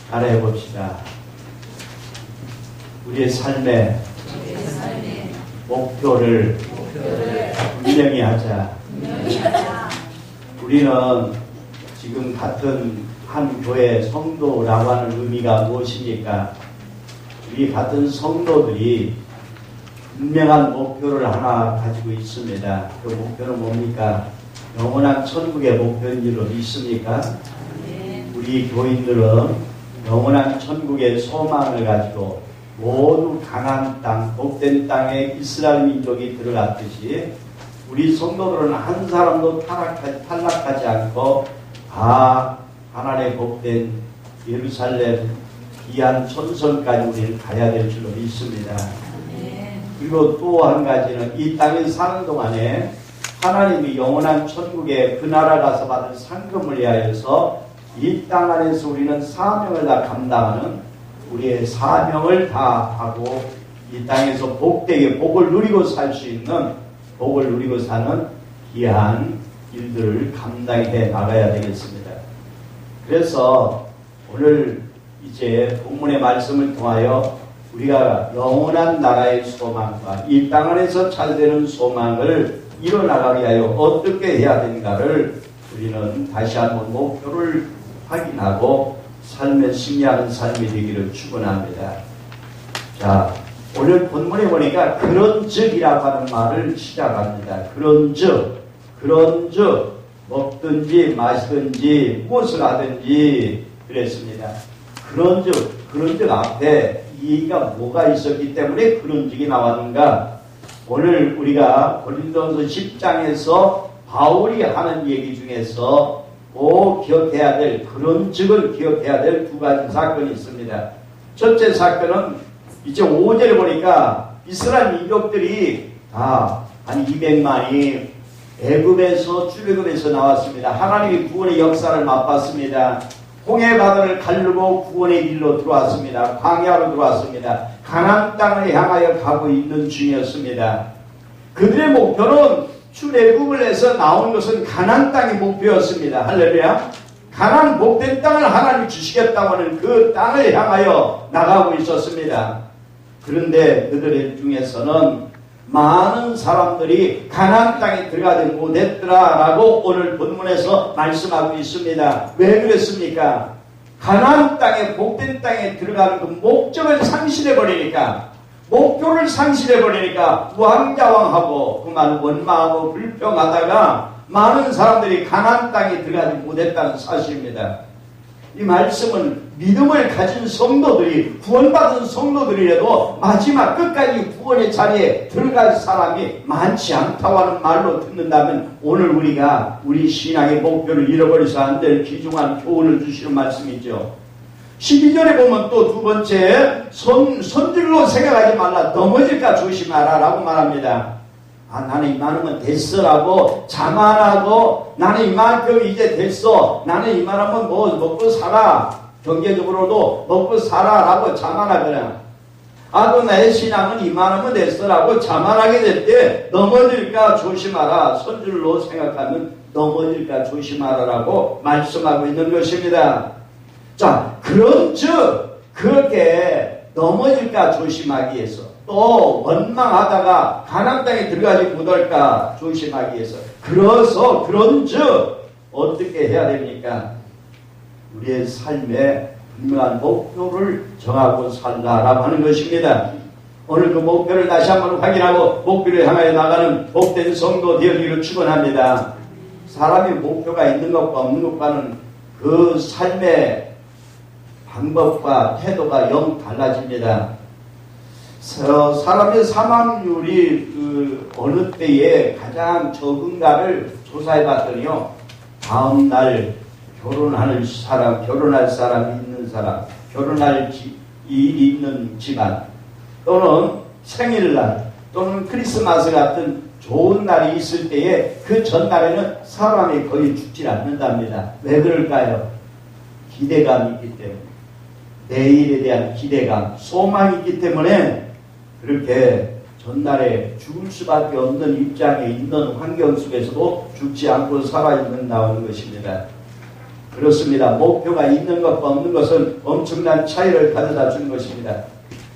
따라해 봅시다. 우리의 삶의 목표를 분명히 하자. 우리는 지금 같은 한 교회 성도라고 하는 의미가 무엇입니까? 우리 같은 성도들이 분명한 목표를 하나 가지고 있습니다. 그 목표는 뭡니까? 영원한 천국의 목표인 줄로 믿습니까? 우리 교인들은 영원한 천국의 소망을 가지고 모두 가나안 땅, 복된 땅에 이스라엘 민족이 들어갔듯이 우리 성도들은 한 사람도 탈락하지 않고 다 하나님의 복된 예루살렘 귀한 천성까지 우리는 가야 될 줄로 믿습니다. 그리고 또 한 가지는 이 땅에 사는 동안에 하나님이 영원한 천국에 그 나라 가서 받은 상금을 위하여서 이 땅 안에서 우리는 사명을 다 감당하는 우리의 사명을 다 하고 이 땅에서 복되게 복을 누리고 살 수 있는 복을 누리고 사는 귀한 일들을 감당해 나가야 되겠습니다. 그래서 오늘 이제 본문의 말씀을 통하여 우리가 영원한 나라의 소망과 이 땅 안에서 잘 되는 소망을 이뤄나가기 위하여 어떻게 해야 되는가를 우리는 다시 한번 목표를 확인하고 삶에 승리하는 삶이 되기를 축원합니다. 자, 오늘 본문에 보니까 그런즉이라고 하는 말을 시작합니다. 그런즉 먹든지 마시든지 무엇을 하든지 그랬습니다. 그런즉 앞에 이가 뭐가 있었기 때문에 그런즉이 나왔는가? 오늘 우리가 고린도전서 10장에서 바울이 하는 얘기 중에서 기억해야 될 그런즉을 기억해야 될 두 가지 사건이 있습니다. 첫째 사건은 이제 5절에 보니까 이스라엘 민족들이 다 한 200만이 애굽에서 출애굽에서 나왔습니다. 하나님이 구원의 역사를 맛봤습니다. 홍해 바다를 가르고 구원의 길로 들어왔습니다. 광야로 들어왔습니다. 가나안 땅을 향하여 가고 있는 중이었습니다. 그들의 목표는 출애굽을 해서 나온 것은 가나안 땅이 목표였습니다. 할렐루야. 가나안 복된 땅을 하나님이 주시겠다고 하는 그 땅을 향하여 나가고 있었습니다. 그런데 그들 중에서는 많은 사람들이 가나안 땅에 들어가지 못했더라라고 오늘 본문에서 말씀하고 있습니다. 왜 그랬습니까? 가나안 땅에 복된 땅에 들어가는 그 목적을 상실해버리니까, 목표를 상실해버리니까 우왕좌왕하고 그만 원망하고 불평하다가 많은 사람들이 가나안 땅에 들어가지 못했다는 사실입니다. 이 말씀은 믿음을 가진 성도들이, 구원받은 성도들이라도 마지막 끝까지 구원의 자리에 들어갈 사람이 많지 않다고 하는 말로 듣는다면 오늘 우리가 우리 신앙의 목표를 잃어버려서 안 될 귀중한 교훈을 주시는 말씀이죠. 12절에 보면 또 두 번째 손질로 생각하지 말라, 넘어질까 조심하라 라고 말합니다. 나는 이만하면 됐어라고 자만하고, 나는 이만큼 이제 됐어, 나는 이만하면 뭐 먹고 살아, 경제적으로도 먹고 살아 라고 자만하거나, 나의 신앙은 이만하면 됐어라고 자만하게 될 때 넘어질까 조심하라, 손질로 생각하면 넘어질까 조심하라 라고 말씀하고 있는 것입니다. 자, 그런즉 그렇게 넘어질까 조심하기 위해서, 또 원망하다가 가나안 땅에 들어가지 못할까 조심하기 위해서, 그런즉 어떻게 해야 됩니까? 우리의 삶에 분명한 목표를 정하고 살라라고 하는 것입니다. 오늘 그 목표를 다시 한번 확인하고 목표를 향하여 나가는 복된 성도 되기를 축원합니다. 사람이 목표가 있는 것과 없는 것과는 그 삶의 방법과 태도가 영 달라집니다. 사람의 사망률이 어느 때에 가장 적은가를 조사해 봤더니요, 다음날 결혼할 사람이 있는 사람, 결혼할 일이 있는 집안, 또는 생일날, 또는 크리스마스 같은 좋은 날이 있을 때에 그 전날에는 사람이 거의 죽질 않는답니다. 왜 그럴까요? 기대감이 있기 때문에, 내일에 대한 기대감, 소망이 있기 때문에 그렇게 전날에 죽을 수밖에 없는 입장에 있는 환경 속에서도 죽지 않고 살아있는다는 것입니다. 그렇습니다. 목표가 있는 것과 없는 것은 엄청난 차이를 가져다 주는 것입니다.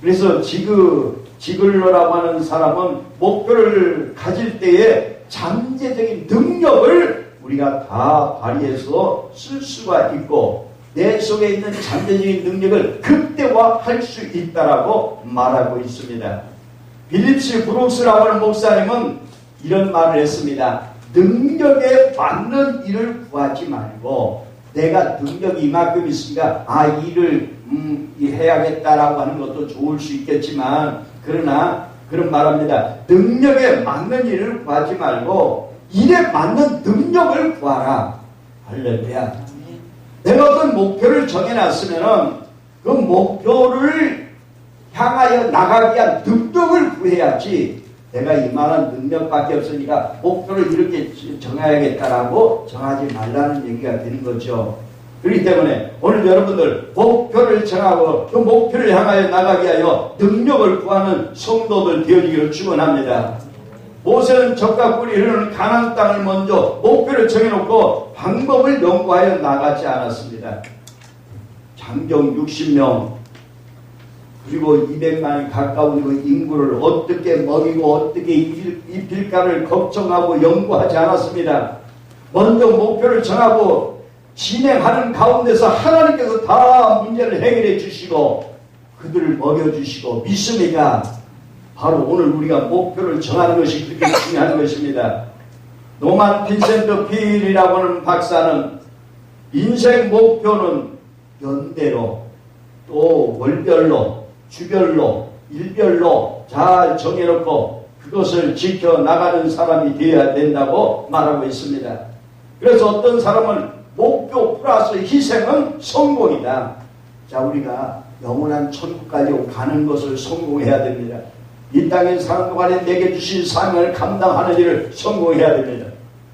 그래서 지글러라고 하는 사람은 목표를 가질 때에 잠재적인 능력을 우리가 다 발휘해서 쓸 수가 있고 내 속에 있는 잠재적인 능력을 극대화할 수 있다라고 말하고 있습니다. 빌립스 브룩스라고 하는 목사님은 이런 말을 했습니다. 능력에 맞는 일을 구하지 말고 내가 능력이 이만큼 있으니까 일을 해야겠다라고 하는 것도 좋을 수 있겠지만 그러나 그런 말합니다. 능력에 맞는 일을 구하지 말고 일에 맞는 능력을 구하라. 할렐루야. 내가 어떤 목표를 정해놨으면은 그 목표를 향하여 나가기 위한 능력을 구해야지 내가 이만한 능력밖에 없으니까 목표를 이렇게 정해야겠다라고 정하지 말라는 얘기가 되는 거죠. 그렇기 때문에 오늘 여러분들 목표를 정하고 그 목표를 향하여 나가기 위하여 능력을 구하는 성도들 되어지기를 축원합니다. 모세는 적과 꿀이 흐르는 가나안 땅을 먼저 목표를 정해놓고 방법을 연구하여 나가지 않았습니다. 장정 60명 그리고 200만이 가까운 그 인구를 어떻게 먹이고 어떻게 입힐까를 걱정하고 연구하지 않았습니다. 먼저 목표를 정하고 진행하는 가운데서 하나님께서 다 문제를 해결해 주시고 그들을 먹여주시고 믿습니까? 바로 오늘 우리가 목표를 정하는 것이 그렇게 중요한 것입니다. 노만 빈센트 필이라고 하는 박사는 인생 목표는 연대로 또 월별로 주별로 일별로 잘 정해놓고 그것을 지켜나가는 사람이 되어야 된다고 말하고 있습니다. 그래서 어떤 사람은 목표 플러스 희생은 성공이다. 자, 우리가 영원한 천국까지 가는 것을 성공해야 됩니다. 이 땅에 사는 동안에 내게 주신 사명을 감당하는 일을 성공해야 됩니다.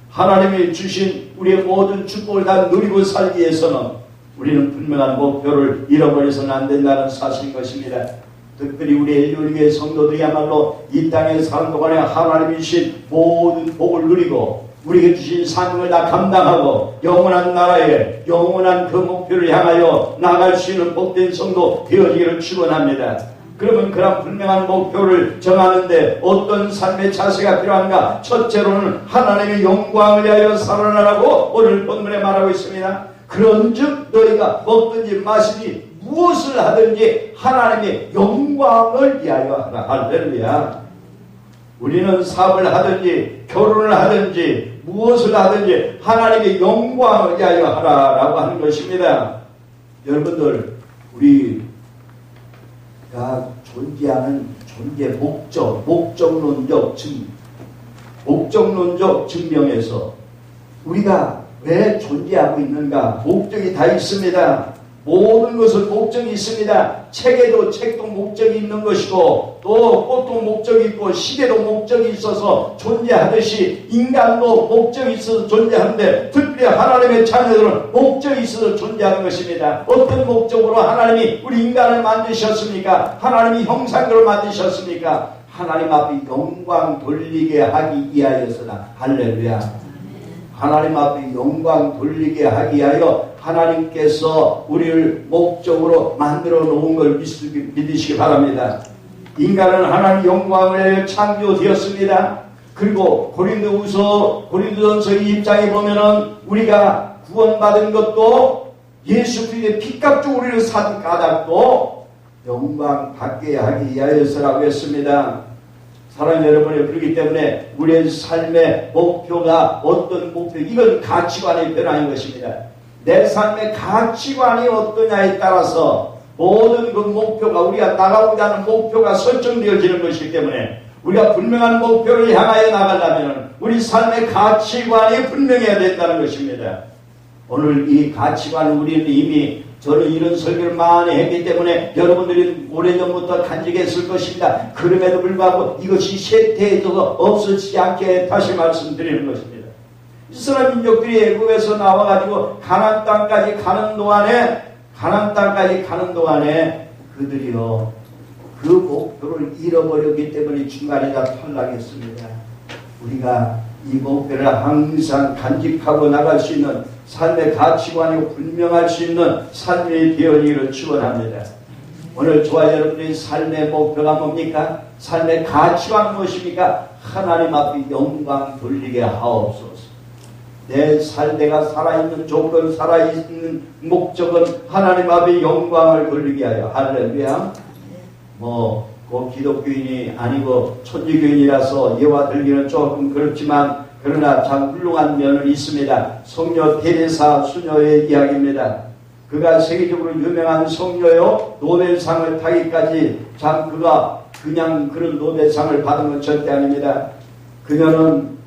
하나님이 주신 우리의 모든 축복을 다 누리고 살기 위해서는 우리는 분명한 목표를 잃어버려서는 안 된다는 사실인 것입니다. 특별히 우리 엘리올교회 성도들이야말로 이 땅에 사는 동안에 하나님이 주신 모든 복을 누리고 우리에게 주신 사명을 다 감당하고 영원한 나라에 영원한 그 목표를 향하여 나갈 수 있는 복된 성도 되어지기를 축원합니다. 그러면 그런 분명한 목표를 정하는데 어떤 삶의 자세가 필요한가? 첫째로는 하나님의 영광을 위하여 살아나라고 오늘 본문에 말하고 있습니다. 그런즉 너희가 먹든지 마시든지 무엇을 하든지 하나님의 영광을 위하여 하라. 할렐루야. 우리는 사업을 하든지 결혼을 하든지 무엇을 하든지 하나님의 영광을 위하여 하라라고 하는 것입니다. 여러분들 우리가 존재하는 존재 목적론적 증명에서 우리가 왜 존재하고 있는가? 목적이 다 있습니다. 모든 것은 목적이 있습니다. 책도 목적이 있는 것이고 또 꽃도 목적이 있고 시계도 목적이 있어서 존재하듯이 인간도 목적이 있어서 존재하는데 특별히 하나님의 자녀들은 목적이 있어서 존재하는 것입니다. 어떤 목적으로 하나님이 우리 인간을 만드셨습니까? 하나님이 형상대로 만드셨습니까? 하나님 앞에 영광 돌리게 하기 위하여서다. 할렐루야. 하나님 앞에 영광 돌리게 하기 위하여 하나님께서 우리를 목적으로 만들어 놓은 걸 믿으시기 바랍니다. 인간은 하나님 영광을 위하여 창조되었습니다. 그리고 고린도전서 2장에 보면은 우리가 구원받은 것도 예수 그리스도의 피값으로 우리를 산 까닭도 영광 받게 하기 위하여서라고 했습니다. 사랑하는 여러분이 그렇기 때문에 우리의 삶의 목표가 어떤 목표, 이건 가치관의 변화인 것입니다. 내 삶의 가치관이 어떠냐에 따라서 모든 그 목표가 우리가 나가고자 하는 목표가 설정되어지는 것이기 때문에 우리가 분명한 목표를 향하여 나가려면 우리 삶의 가치관이 분명해야 된다는 것입니다. 오늘 이 가치관을 우리는 이미 저는 이런 설교를 많이 했기 때문에 여러분들이 오래전부터 간직했을 것입니다. 그럼에도 불구하고 이것이 쇠퇴해져서 없어지지 않게 다시 말씀드리는 것입니다. 이스라엘 민족들이 애굽에서 나와가지고 가나안 땅까지 가는 동안에 그들이요 그 목표를 잃어버렸기 때문에 중간에 다 탈락했습니다. 우리가 이 목표를 항상 간직하고 나갈 수 있는 삶의 가치관이 분명할 수 있는 삶이 되어지기를 축원합니다. 오늘 저와 여러분의 삶의 목표가 뭡니까? 삶의 가치관 무엇입니까? 하나님 앞에 영광 돌리게 하옵소서. 내 삶내가 살아있는 조건, 살아있는 목적은 하나님 앞에 영광을 돌리게 하여. 할렐루야. 그 기독교인이 아니고 천주교인이라서 예와 들기는 조금 그렇지만 그러나 참 훌륭한 면은 있습니다. 성녀 테레사 수녀의 이야기입니다. 그가 세계적으로 유명한 성녀요, 노벨상을 타기까지 참 그가 그냥 그런 노벨상을 받은 건 절대 아닙니다. 그녀는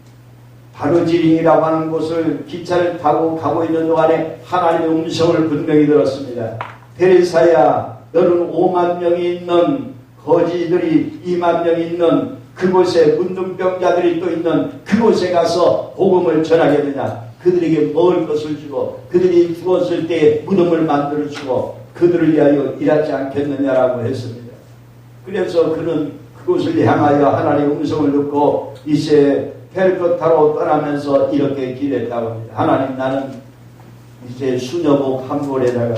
다르지링이라고 하는 곳을 기차를 타고 가고 있는 동안에 하나님의 음성을 분명히 들었습니다. 테레사야, 너는 5만 명이 있는 거지들이 2만 명이 있는 그곳에 문둥병자들이 또 있는 그곳에 가서 복음을 전하게 되냐. 그들에게 먹을 것을 주고 그들이 죽었을 때 무덤을 만들어주고 그들을 위하여 일하지 않겠느냐라고 했습니다. 그래서 그는 그곳을 향하여 하나님의 음성을 듣고 이제 헬커타로 떠나면서 이렇게 기도했다고 합니다. 하나님, 나는 이제 수녀복 한 벌에다가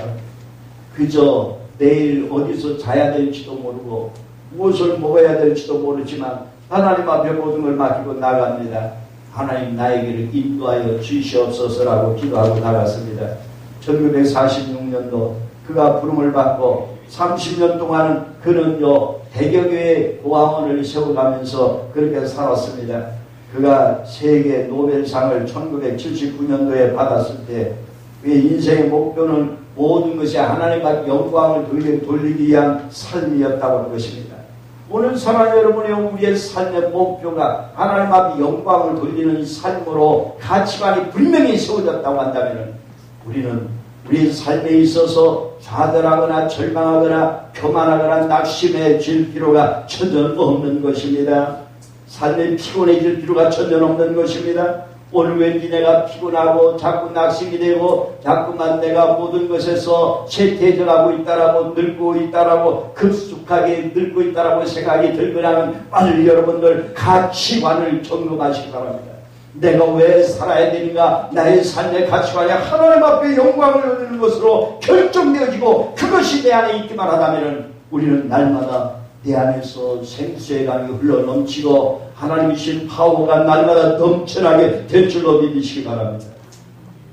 그저 내일 어디서 자야 될지도 모르고 무엇을 먹어야 될지도 모르지만 하나님 앞에 모든 걸 맡기고 나갑니다. 하나님, 나에게를 인도하여 주시옵소서라고 기도하고 나갔습니다. 1946년도 그가 부름을 받고 30년 동안은 그는요 대경교회 고아원을 세워가면서 그렇게 살았습니다. 그가 세계 노벨상을 1979년도에 받았을 때 그의 인생의 목표는 모든 것이 하나님 앞에 영광을 돌리기 위한 삶이었다고 하는 것입니다. 오늘 사랑하는 여러분의 우리의 삶의 목표가 하나님 앞에 영광을 돌리는 삶으로 가치관이 분명히 세워졌다고 한다면 우리는 우리의 삶에 있어서 좌절하거나 절망하거나 교만하거나 낙심해질 필요가 전혀 없는 것입니다. 삶에 피곤해질 필요가 전혀 없는 것입니다. 오늘 왠지 내가 피곤하고 자꾸 낙심이 되고 자꾸만 내가 모든 것에서 쇠퇴해져가고 있다라고 늙고 있다라고 급속하게 늙고 있다라고 생각이 들거나는 빨리 여러분들 가치관을 점검하시기 바랍니다. 내가 왜 살아야 되는가? 나의 삶의 가치관이 하나님 앞에 영광을 얻는 것으로 결정되어지고 그것이 내 안에 있기만 하다면 우리는 날마다 내 안에서 생수의 강이 흘러넘치고 하나님이신 파워가 날마다 넘쳐나게 될 줄로 믿으시기 바랍니다.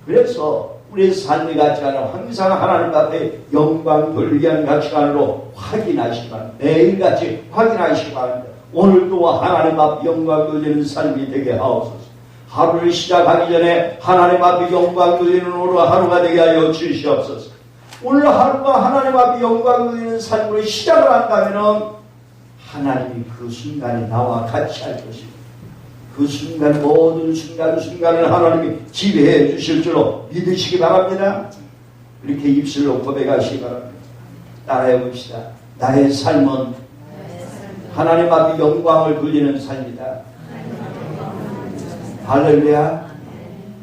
그래서 우리의 삶의 가치관을 항상 하나님 앞에 영광 돌리기 위한 가치관으로 확인하시기 바랍니다. 매일같이 확인하시기 바랍니다. 오늘도 하나님 앞에 영광 돌리는 삶이 되게 하옵소서. 하루를 시작하기 전에 하나님 앞에 영광 돌리는 오늘 하루가 되게 하여 주시옵소서. 오늘 하루가 하나님 앞에 영광 돌리는 삶으로 시작을 한다면 하나님이 그 순간에 나와 같이 할 것입니다. 그 순간 모든 순간을 하나님이 지배해 주실 줄로 믿으시기 바랍니다. 이렇게 입술로 고백하시기 바랍니다. 따라해 봅시다. 나의 삶은 하나님 앞에 영광을 돌리는 삶이다. 할렐루야.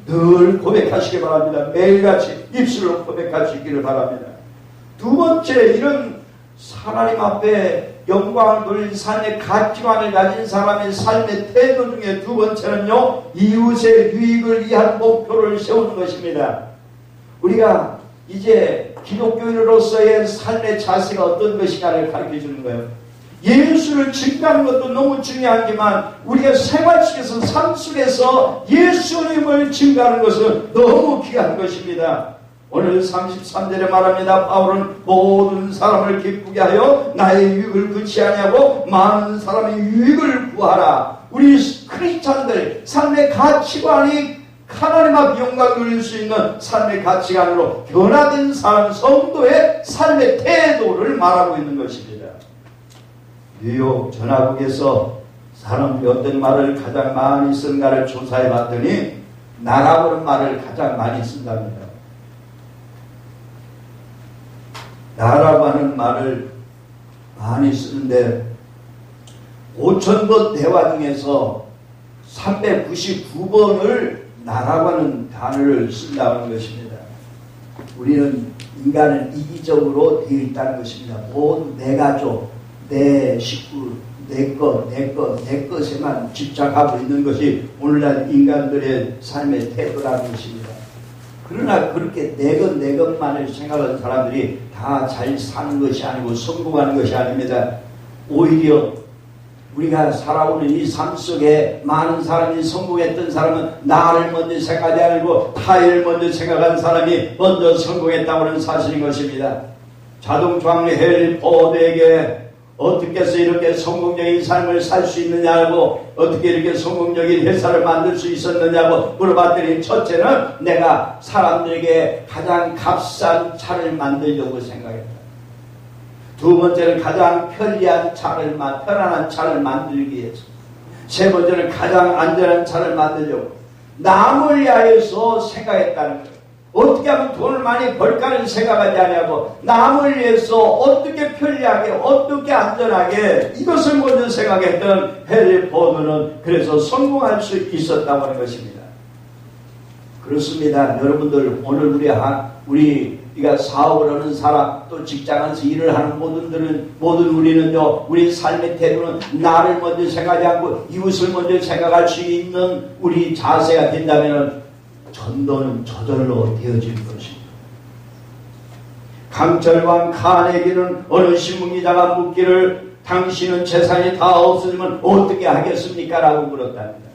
늘 고백하시기 바랍니다. 매일같이 입술로 고백할 수 있기를 바랍니다. 두 번째, 이런 하나님 앞에 영광을 돌린 삶의 가치관을 가진 사람의 삶의 태도 중에 두 번째는요, 이웃의 유익을 위한 목표를 세우는 것입니다. 우리가 이제 기독교인으로서의 삶의 자세가 어떤 것인가를 가르쳐 주는 거예요. 예수를 증거하는 것도 너무 중요하지만 우리가 생활 속에서, 삶 속에서 예수님을 증거하는 것은 너무 귀한 것입니다. 오늘 33절에 말합니다. 바울은 모든 사람을 기쁘게 하여 나의 유익을 그치 아니하고 많은 사람의 유익을 구하라. 우리 크리스찬들 삶의 가치관이 하나님 앞에 영광 돌릴 수 있는 삶의 가치관으로 변화된 사람, 성도의 삶의 태도를 말하고 있는 것입니다. 뉴욕 전화국에서 사람들이 어떤 말을 가장 많이 쓴가를 조사해 봤더니 나라고는 말을 가장 많이 쓴답니다. 나라고 하는 말을 많이 쓰는데 5,000번 대화 중에서 399번을 나라고 하는 단어를 쓴다는 것입니다. 우리는 인간은 이기적으로 되어 있다는 것입니다. 모두 내 가족, 내 식구, 내 것에만 집착하고 있는 것이 오늘날 인간들의 삶의 태도라는 것입니다. 그러나 그렇게 내 것만을 생각하는 사람들이 다 잘 사는 것이 아니고 성공하는 것이 아닙니다. 오히려 우리가 살아오는 이 삶 속에 많은 사람이 성공했던 사람은 나를 먼저 생각하지 않고 타인을 먼저 생각한 사람이 먼저 성공했다고 하는 사실인 것입니다. 자동차왕 헨리 포드에게 어떻게 해서 이렇게 성공적인 삶을 살 수 있느냐고, 어떻게 이렇게 성공적인 회사를 만들 수 있었느냐고 물어봤더니, 첫째는 내가 사람들에게 가장 값싼 차를 만들려고 생각했다. 두 번째는 가장 편리한 차를, 편안한 차를 만들기 위해서. 세 번째는 가장 안전한 차를 만들려고 남을 위하여서 생각했다는 거예요. 어떻게 하면 돈을 많이 벌까는 생각하지 않냐고, 남을 위해서 어떻게 편리하게, 어떻게 안전하게, 이것을 먼저 생각했던 헨리 포드는 그래서 성공할 수 있었다고 하는 것입니다. 그렇습니다. 여러분들, 오늘 우리가 사업을 하는 사람, 또 직장에서 일을 하는 모든 우리는요, 우리 삶의 태도는 나를 먼저 생각하지 않고 이웃을 먼저 생각할 수 있는 우리 자세가 된다면 전도는 저절로 되어질 것입니다. 강철왕 칸에게는 어느 신문기자가 묻기를, 당신은 재산이 다 없어지면 어떻게 하겠습니까? 라고 물었답니다.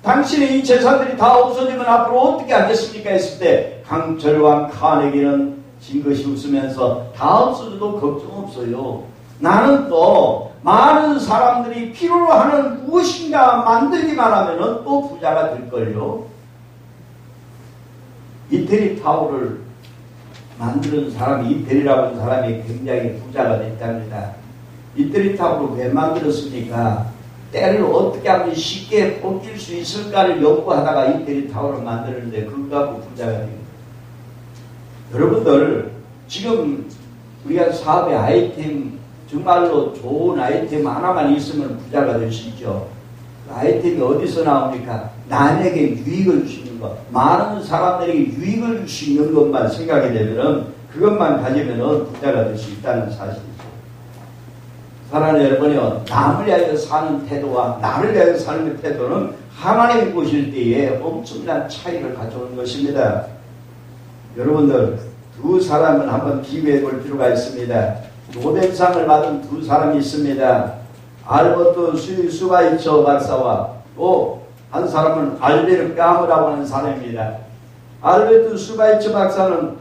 당신의 이 재산들이 다 없어지면 앞으로 어떻게 하겠습니까? 했을 때 강철왕 칸에게는 징긋이 웃으면서, 다 없어져도 걱정 없어요. 나는 또 많은 사람들이 필요로 하는 무엇인가 만들기만 하면 또 부자가 될걸요. 이태리 타워를 만드는 사람이, 이태리라고 하는 사람이 굉장히 부자가 됐답니다. 이태리 타워를 왜 만들었습니까? 때를 어떻게 하면 쉽게 벗길 수 있을까를 연구하다가 이태리 타워를 만드는데 그거 갖고 부자가 됩니다. 여러분들, 지금 우리가 사업의 아이템, 정말로 좋은 아이템 하나만 있으면 부자가 될 수 있죠. 아이템이 어디서 나옵니까? 남에게 유익을 주는 것, 많은 사람들에게 유익을 줄 수 있는 것만 생각이 되면은, 그것만 가지면은 부자가 될 수 있다는 사실이죠. 사랑하는 여러분이요, 남을 위하여 사는 태도와 나를 위하여 사는 태도는 하나님이 보실 때에 엄청난 차이를 가져오는 것입니다. 여러분들, 두 사람을 한번 비교해 볼 필요가 있습니다. 노벨상을 받은 두 사람이 있습니다. 알버트 슈바이처 박사와 또 한 사람은 알베르 까무라고 하는 사람입니다. 알베르트 슈바이처 박사는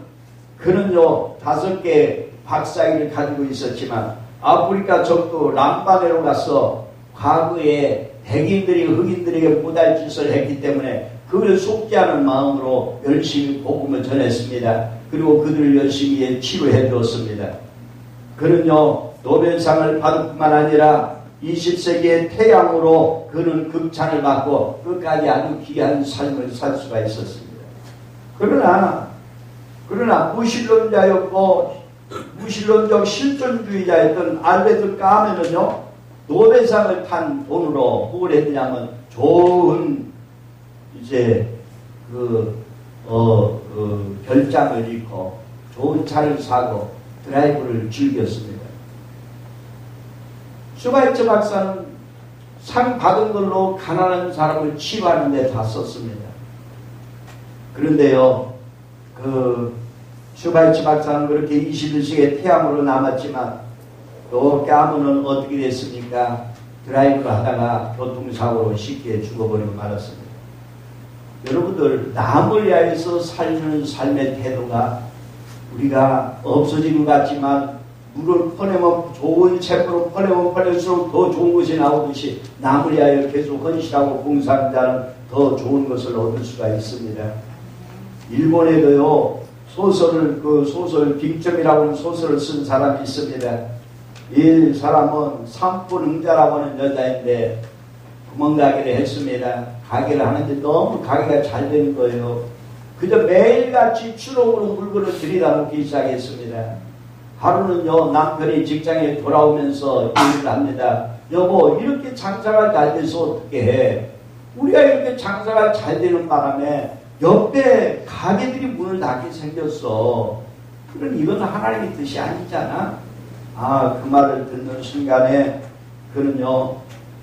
그는요 5개 박사학위를 가지고 있었지만 아프리카 적도 람바네로 가서 과거에 백인들이 흑인들에게 무달짓을 했기 때문에 그를 속지 않은 마음으로 열심히 복음을 전했습니다. 그리고 그들을 열심히 치료해 주었습니다. 그는요 노벨상을 받을 뿐만 아니라 20세기의 태양으로 그는 극찬을 받고 끝까지 아주 귀한 삶을 살 수가 있었습니다. 그러나 무신론자였고 무신론적 실존주의자였던 알베르트 까메는요 노벨상을 탄 돈으로 뭘 했냐면 좋은 이제 별장을 잃고 좋은 차를 사고 드라이브를 즐겼습니다. 슈바이처 박사는 상 받은 걸로 가난한 사람을 치료하는 데 다 썼습니다. 그런데요, 슈바이처 박사는 그렇게 21세기의 태양으로 남았지만 또 까무는 어떻게 됐습니까? 드라이브를 하다가 교통사고로 쉽게 죽어버리고 말았습니다. 여러분들, 남을 위하여서 살는 삶의 태도가 우리가 없어진 것 같지만 물을 퍼내면 좋은 샘물을 퍼내면 퍼낼수록 더 좋은 것이 나오듯이 남을 위하여 계속 헌신하고 봉사하는 자는 더 좋은 것을 얻을 수가 있습니다. 일본에도요 소설 빅점이라고 하는 소설을 쓴 사람이 있습니다. 이 사람은 삼분응자라고 하는 여자인데 구멍가게를 했습니다. 가게를 하는데 너무 가게가 잘 되는 거예요. 그저 매일같이 추록으로 물건을 들이다놓기 시작했습니다. 하루는요 남편이 직장에 돌아오면서 얘기를 합니다. 여보, 이렇게 장사가 잘 돼서 어떻게 해? 우리가 이렇게 장사가 잘 되는 바람에 옆에 가게들이 문을 닫게 생겼어. 그럼 이건 하나님의 뜻이 아니잖아. 그 말을 듣는 순간에 그는요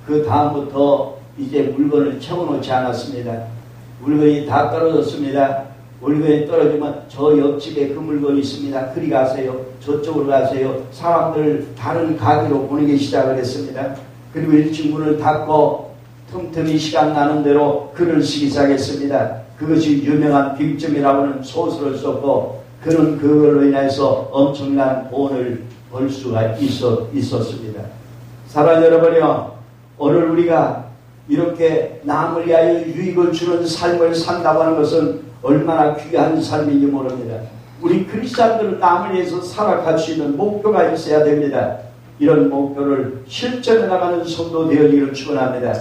그 다음부터 이제 물건을 채워놓지 않았습니다. 물건이 다 떨어졌습니다. 월급이 떨어지면 저 옆집에 그 물건이 있습니다. 그리 가세요. 저쪽으로 가세요. 사람들 다른 가게로 보내기 시작을 했습니다. 그리고 일찍 문을 닫고 틈틈이 시간 나는 대로 글을 쓰기 시작했습니다. 그것이 유명한 빅점이라고는 소설을 썼고 그는 그걸로 인해서 엄청난 돈을 벌 수가 있었습니다. 사랑하는 여러분이요, 오늘 우리가 이렇게 남을 위하여 유익을 주는 삶을 산다고 하는 것은 얼마나 귀한 삶인지 모릅니다. 우리 크리스찬들은 남을 위해서 살아갈 수 있는 목표가 있어야 됩니다. 이런 목표를 실천해 나가는 성도 되어지기를 축원합니다.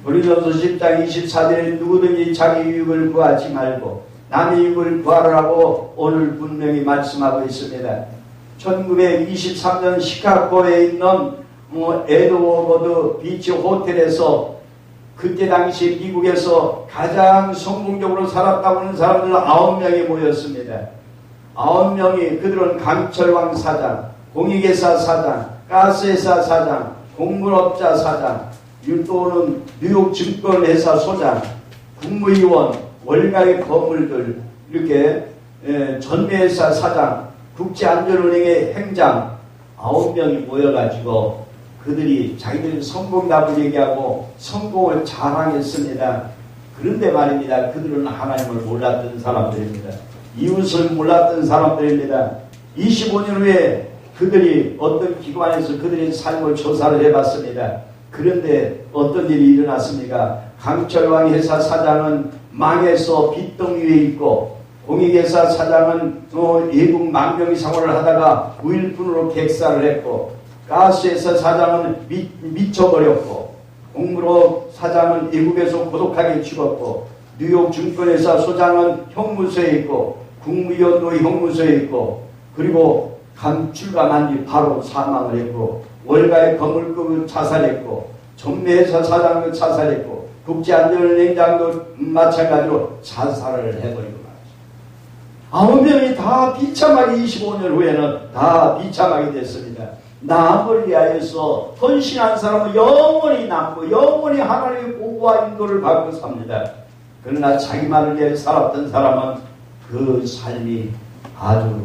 고린도전서 10장 24절에 누구든지 자기 유익을 구하지 말고 남의 유익을 구하라고 오늘 분명히 말씀하고 있습니다. 1923년 시카고에 있는 에드워드 비치 호텔에서 그때 당시 미국에서 가장 성공적으로 살았다고 하는 사람들 9명이 모였습니다. 9명이 그들은 강철왕 사장, 공익회사 사장, 가스회사 사장, 공문업자 사장, 또는 뉴욕 증권회사 소장, 국무위원, 월가의 건물들, 이렇게 전매회사 사장, 국제안전은행의 행장 9명이 모여가지고 그들이 자기들이 성공답을 얘기하고 성공을 자랑했습니다. 그런데 말입니다. 그들은 하나님을 몰랐던 사람들입니다. 이웃을 몰랐던 사람들입니다. 25년 후에 그들이 어떤 기관에서 그들의 삶을 조사를 해봤습니다. 그런데 어떤 일이 일어났습니까? 강철왕 회사 사장은 망해서 빚덩이에 있고 공익회사 사장은 외국 망명 생활을 하다가 무일푼으로 객사를 했고 가스회사 사장은 미쳐버렸고 공무로 사장은 외국에서 고독하게 죽었고 뉴욕 증권회사 소장은 형무소에 있고 국무위원도 형무소에 있고 그리고 출감한 뒤 바로 사망을 했고 월가의 건물급을 자살했고 전매회사 사장도 자살했고 국제안전은행장도 마찬가지로 자살을 해버리고 말이죠. 9명이 다 비참하게 25년 후에는 다 비참하게 됐습니다. 남을 위하여서 헌신한 사람은 영원히 남고 영원히 하나님의 보호와 인도를 받고 삽니다. 그러나 자기만을 위해 살았던 사람은 그 삶이 아주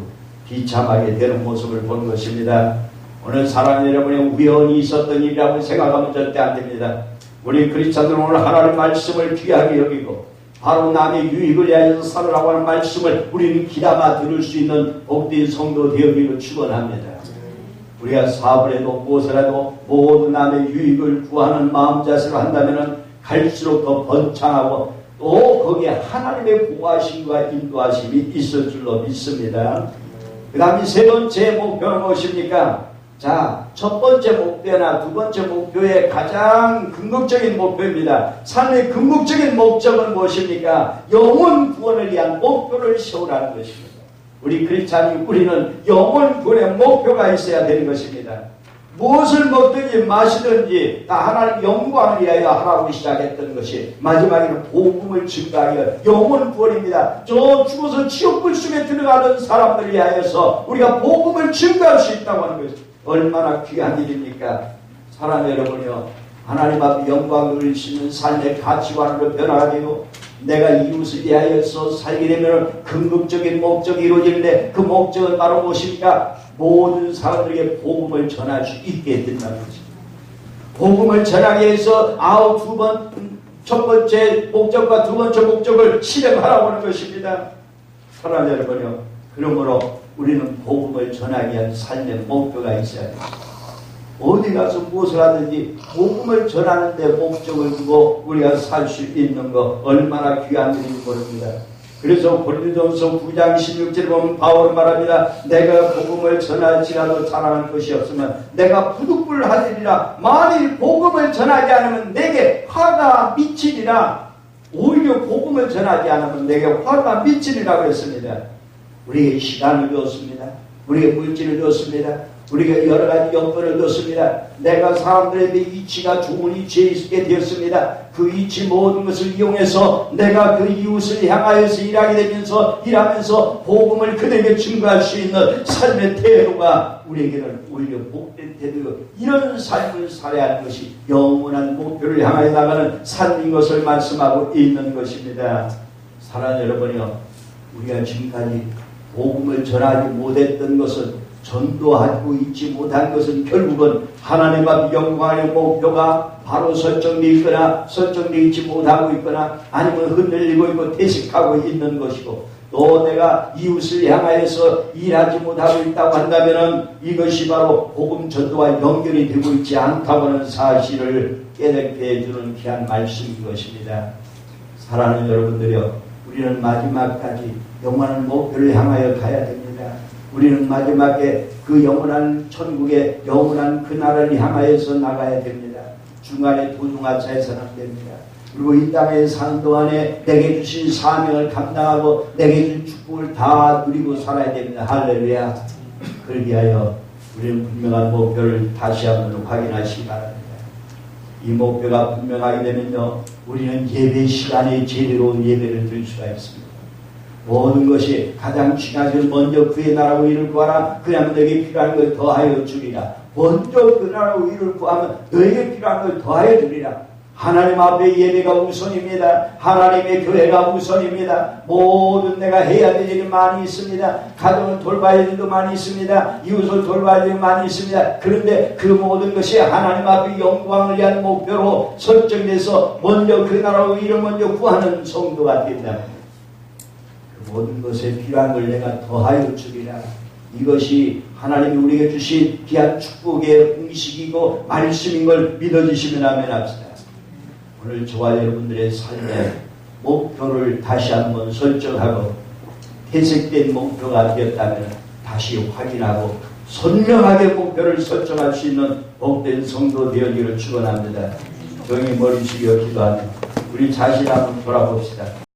비참하게 되는 모습을 본 것입니다. 오늘 사랑하는 여러분의 우연히 있었던 일이라고 생각하면 절대 안 됩니다. 우리 크리스찬들은 오늘 하나님의 말씀을 귀하게 여기고 바로 남의 유익을 위하여서 살으라고 하는 말씀을 우리는 귀담아 들을 수 있는 복된 성도 되어기를 축원합니다. 우리가 사업을 해도 무엇을 해도 모두 남의 유익을 구하는 마음자세로 한다면 갈수록 더 번창하고 또 거기에 하나님의 보호하심과 인도하심이 있을 줄로 믿습니다. 그 다음에 세 번째 목표는 무엇입니까? 자, 첫 번째 목표나 두 번째 목표의 가장 궁극적인 목표입니다. 삶의 궁극적인 목적은 무엇입니까? 영혼 구원을 위한 목표를 세우라는 것입니다. 우리 크리스찬이 우리는 영혼 구원의 목표가 있어야 되는 것입니다. 무엇을 먹든지 마시든지 다 하나님 영광을 위하여 하라고 시작했던 것이 마지막에는 복음을 증가하여 영혼 구원입니다. 저 죽어서 지옥불 속에 들어가던 사람들을 위하여서 우리가 복음을 증가할 수 있다고 하는 것이 얼마나 귀한 일입니까? 사랑하는 여러분이요, 하나님 앞에 영광을 누리시는 삶의 가치관으로 변화가 되고 내가 이웃을 위하여서 살게 되면 궁극적인 목적이 이루어지는데 그 목적은 바로 무엇입니까? 모든 사람들에게 복음을 전할 수 있게 된다는 것입니다. 복음을 전하기 위해서 첫 번째 목적과 두 번째 목적을 실행하라고 하는 것입니다. 사랑하는 여러분요, 그러므로 우리는 복음을 전하기 위한 삶의 목표가 있어야 됩니다. 어디 가서 무엇을 하든지 복음을 전하는 데 목적을 두고 우리가 살 수 있는 것 얼마나 귀한 일인지 모릅니다. 그래서 고린도전서 9장 16절에 보면 바울은 말합니다. 내가 복음을 전할지라도 자랑할 것이 없으면 내가 부득불하리라. 만일 복음을 전하지 않으면 내게 화가 미치리라. 오히려 복음을 전하지 않으면 내게 화가 미치리라고 했습니다. 우리에게 시간을 주었습니다. 우리에게 물질을 주었습니다. 우리가 여러 가지 여건을 줬습니다. 내가 사람들에게 이치가 좋은 이치에 있게 되었습니다. 그 이치 모든 것을 이용해서 내가 그 이웃을 향하여서 일하면서 복음을 그들에게 증거할 수 있는 삶의 태도가 우리에게는 오히려 복된 태도, 이런 삶을 살아야 하는 것이 영원한 목표를 향하여 나가는 삶인 것을 말씀하고 있는 것입니다. 사랑하는 여러분이요, 우리가 지금까지 복음을 전하지 못했던 것은, 전도하고 있지 못한 것은 결국은 하나님 앞 영광의 목표가 바로 설정되어 있거나 설정되어 있지 못하고 있거나 아니면 흔들리고 있고 퇴색하고 있는 것이고, 또 내가 이웃을 향하여서 일하지 못하고 있다고 한다면 이것이 바로 복음 전도와 연결이 되고 있지 않다고 하는 사실을 깨닫게 해주는 귀한 말씀인 것입니다. 사랑하는 여러분들이여, 우리는 마지막까지 영원한 목표를 향하여 가야 됩니다. 우리는 마지막에 그 영원한 천국의 영원한 그 나라를 향하여서 나가야 됩니다. 중간에 도중하자 해서는 안 됩니다. 그리고 이 땅에 사는 동안에 내게 주신 사명을 감당하고 내게 준 축복을 다 누리고 살아야 됩니다. 할렐루야. 그를 위하여 우리는 분명한 목표를 다시 한번 확인하시기 바랍니다. 이 목표가 분명하게 되면요, 우리는 예배 시간에 제대로 예배를 드릴 수가 있습니다. 모든 것이 가장 중요한 것은 먼저 그의 나라와 의를 구하라. 그러면 너에게 필요한 걸 더하여 주리라. 먼저 그 나라와 의를 구하면 너에게 필요한 걸 더하여 주리라. 하나님 앞에 예배가 우선입니다. 하나님의 교회가 우선입니다. 모든 내가 해야 될 일이 많이 있습니다. 가정을 돌봐야 될 일도 많이 있습니다. 이웃을 돌봐야 될 일이 많이 있습니다. 그런데 그 모든 것이 하나님 앞에 영광을 위한 목표로 설정돼서 먼저 그 나라와 의를 먼저 구하는 성도가 된다. 그 모든 것에 필요한 걸 내가 더하여 주리라. 이것이 하나님이 우리에게 주신 귀한 축복의 공식이고 말씀인 걸 믿어주시면 아멘 합시다. 오늘 저와 여러분들의 삶의 목표를 다시 한번 설정하고 퇴색된 목표가 되었다면 다시 확인하고 선명하게 목표를 설정할 수 있는 복된 성도 되어지기를 축원합니다. 조용히 머리 숙여 기도하며 우리 자신 한번 돌아봅시다.